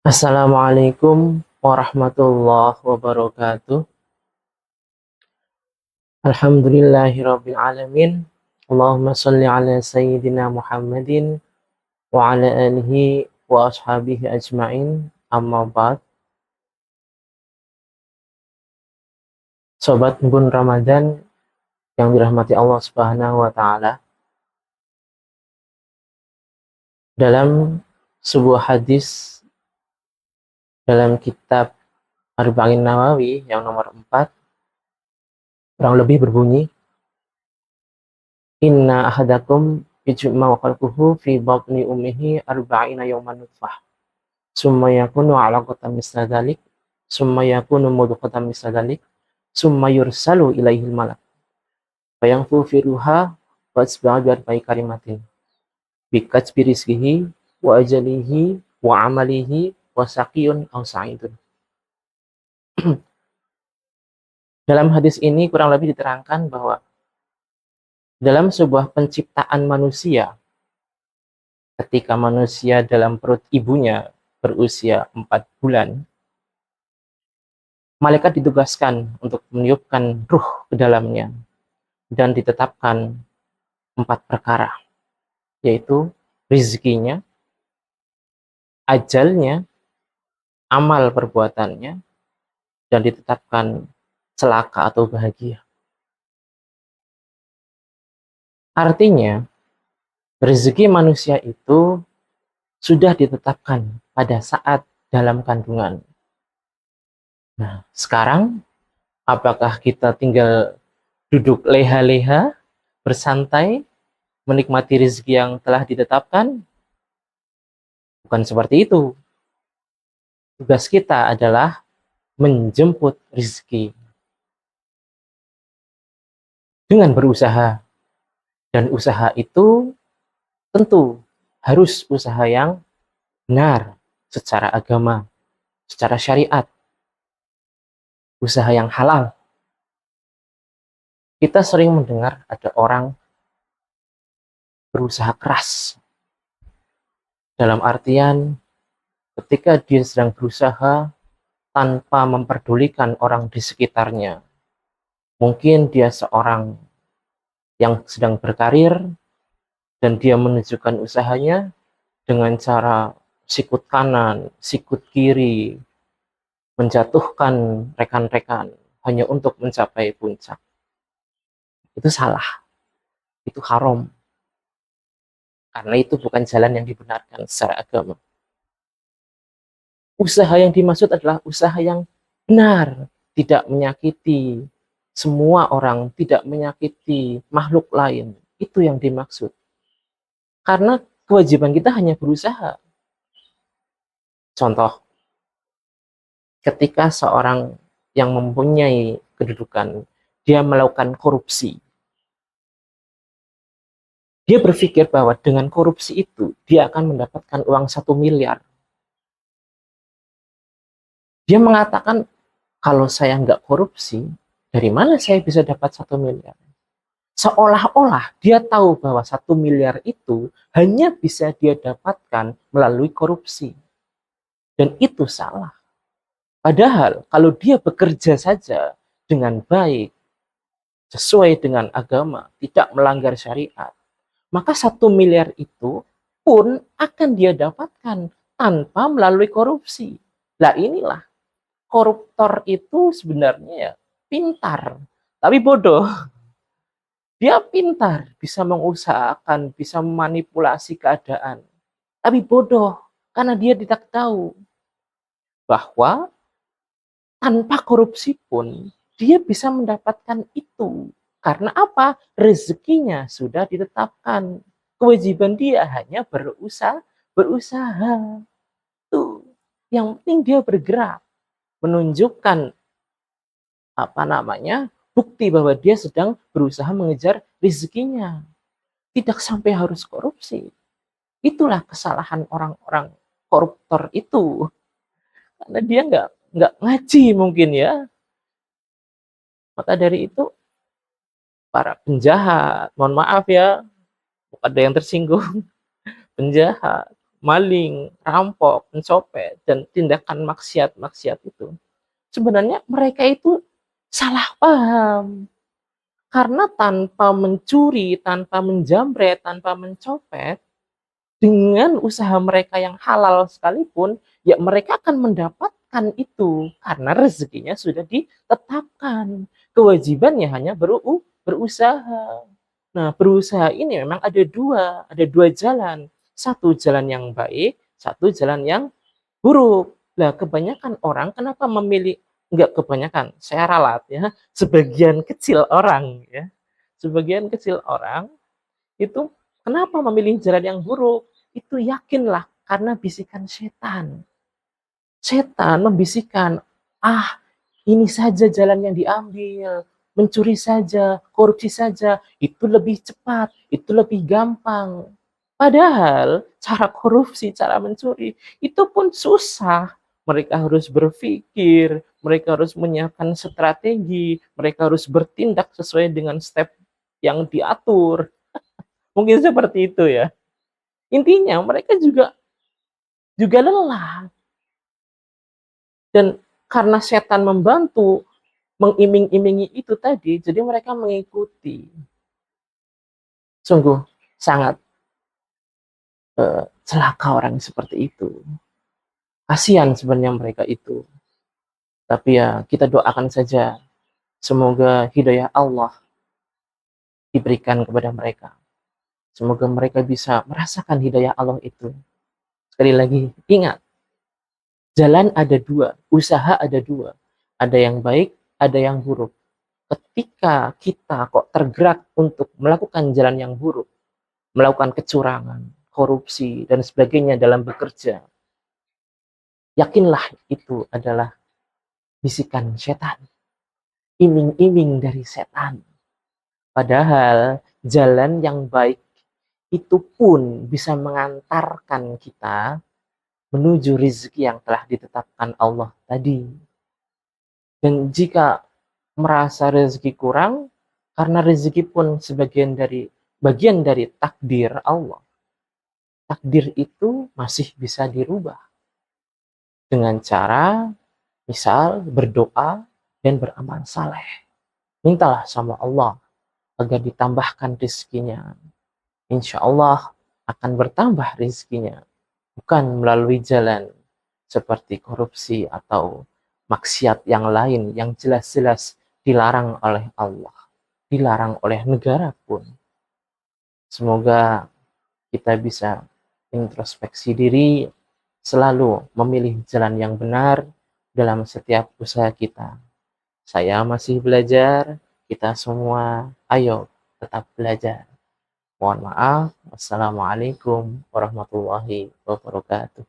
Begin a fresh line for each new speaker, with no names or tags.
Assalamualaikum warahmatullahi wabarakatuh. Alhamdulillahirabbil alamin. Allahumma shalli ala sayyidina Muhammadin wa ala alihi wa ashabihi ajmain. Amma ba'd. Sobat Bun Ramadan yang dirahmati Allah Subhanahu wa taala. Dalam sebuah hadis dalam kitab Arba'in Nawawi yang nomor 4 kurang lebih berbunyi, Inna ahadakum yujma'u khalquhu fi batni ummihi arba'ina yawman nutfah. Summa yakunu 'alaqatan misla dzalik, summa yakunu mudghatan misla dzalik, summa yursalu ilaihil malak. Fayanfu fi ruha wa asba'a bi arba'i kalimatin. Bi katsbi rizqihi wa ajalihi wa amalihi wa saqiyun aw sa'idun. Dalam hadis ini kurang lebih diterangkan bahwa dalam sebuah penciptaan manusia, ketika manusia dalam perut ibunya berusia 4 bulan, malaikat ditugaskan untuk meniupkan ruh ke dalamnya dan ditetapkan 4 perkara, yaitu rezekinya, ajalnya, amal perbuatannya, dan ditetapkan celaka atau bahagia. Artinya, rezeki manusia itu sudah ditetapkan pada saat dalam kandungan. Nah, sekarang apakah kita tinggal duduk leha-leha, bersantai, menikmati rezeki yang telah ditetapkan? Bukan seperti itu. Tugas kita adalah menjemput rezeki dengan berusaha. Dan usaha itu tentu harus usaha yang benar secara agama, secara syariat, usaha yang halal. Kita sering mendengar ada orang berusaha keras. Dalam artian ketika dia sedang berusaha tanpa memperdulikan orang di sekitarnya. Mungkin dia seorang yang sedang berkarir dan dia menunjukkan usahanya dengan cara sikut kanan, sikut kiri, menjatuhkan rekan-rekan hanya untuk mencapai puncak. Itu salah, itu haram. Karena itu bukan jalan yang dibenarkan secara agama. Usaha yang dimaksud adalah usaha yang benar, tidak menyakiti semua orang, tidak menyakiti makhluk lain. Itu yang dimaksud. Karena kewajiban kita hanya berusaha. Contoh, ketika seorang yang mempunyai kedudukan, dia melakukan korupsi. Dia berpikir bahwa dengan korupsi itu, dia akan mendapatkan uang 1 miliar. Dia mengatakan, kalau saya nggak korupsi, dari mana saya bisa dapat 1 miliar? Seolah-olah dia tahu bahwa 1 miliar itu hanya bisa dia dapatkan melalui korupsi. Dan itu salah. Padahal kalau dia bekerja saja dengan baik, sesuai dengan agama, tidak melanggar syariat, maka 1 miliar itu pun akan dia dapatkan tanpa melalui korupsi. Nah inilah, koruptor itu sebenarnya ya pintar, tapi bodoh. Dia pintar, bisa mengusahakan, bisa memanipulasi keadaan. Tapi bodoh, karena dia tidak tahu bahwa tanpa korupsi pun dia bisa mendapatkan itu. Karena apa? Rezekinya sudah ditetapkan. Kewajiban dia hanya berusaha. Tuh. Yang penting dia bergerak, menunjukkan bukti bahwa dia sedang berusaha mengejar rezekinya. Tidak sampai harus korupsi. Itulah kesalahan orang-orang koruptor itu. Karena dia nggak ngaji mungkin ya. Maka dari itu para penjahat, mohon maaf ya, ada yang tersinggung, penjahat, maling, rampok, mencopet, dan tindakan maksiat-maksiat itu, sebenarnya mereka itu salah paham. Karena tanpa mencuri, tanpa menjamret, tanpa mencopet, dengan usaha mereka yang halal sekalipun, ya mereka akan mendapatkan itu karena rezekinya sudah ditetapkan. Kewajibannya hanya berusaha. Nah, berusaha ini memang ada dua jalan. Satu jalan yang baik, satu jalan yang buruk. Nah, kebanyakan orang kenapa memilih, enggak kebanyakan, saya ralat ya, sebagian kecil orang ya. Sebagian kecil orang itu kenapa memilih jalan yang buruk? Itu yakinlah karena bisikan setan. Setan membisikkan, ah ini saja jalan yang diambil, mencuri saja, korupsi saja, itu lebih cepat, itu lebih gampang. Padahal cara korupsi, cara mencuri, itu pun susah. Mereka harus berpikir, mereka harus menyiapkan strategi, mereka harus bertindak sesuai dengan step yang diatur. Mungkin seperti itu ya. Intinya mereka juga lelah, dan karena setan membantu mengiming-imingi itu tadi, jadi mereka mengikuti. Sungguh sangat celaka orang seperti itu. Kasihan sebenarnya mereka itu. Tapi ya kita doakan saja semoga hidayah Allah diberikan kepada mereka. Semoga mereka bisa merasakan hidayah Allah itu. Sekali lagi, ingat, jalan ada dua, usaha ada dua. Ada yang baik, ada yang buruk. Ketika kita kok tergerak untuk melakukan jalan yang buruk, melakukan kecurangan, korupsi, dan sebagainya dalam bekerja, yakinlah itu adalah bisikan setan, iming-iming dari setan. Padahal jalan yang baik itu pun bisa mengantarkan kita menuju rezeki yang telah ditetapkan Allah tadi. Dan jika merasa rezeki kurang, karena rezeki pun bagian dari takdir Allah. Takdir itu masih bisa dirubah dengan cara misal berdoa dan beramal saleh. Mintalah sama Allah agar ditambahkan rezekinya. Insya Allah akan bertambah rezekinya. Bukan melalui jalan seperti korupsi atau maksiat yang lain yang jelas-jelas dilarang oleh Allah, dilarang oleh negara pun. Semoga kita bisa introspeksi diri, selalu memilih jalan yang benar dalam setiap usaha kita. Saya masih belajar, kita semua ayo tetap belajar. Mohon maaf. Wassalamualaikum warahmatullahi wabarakatuh.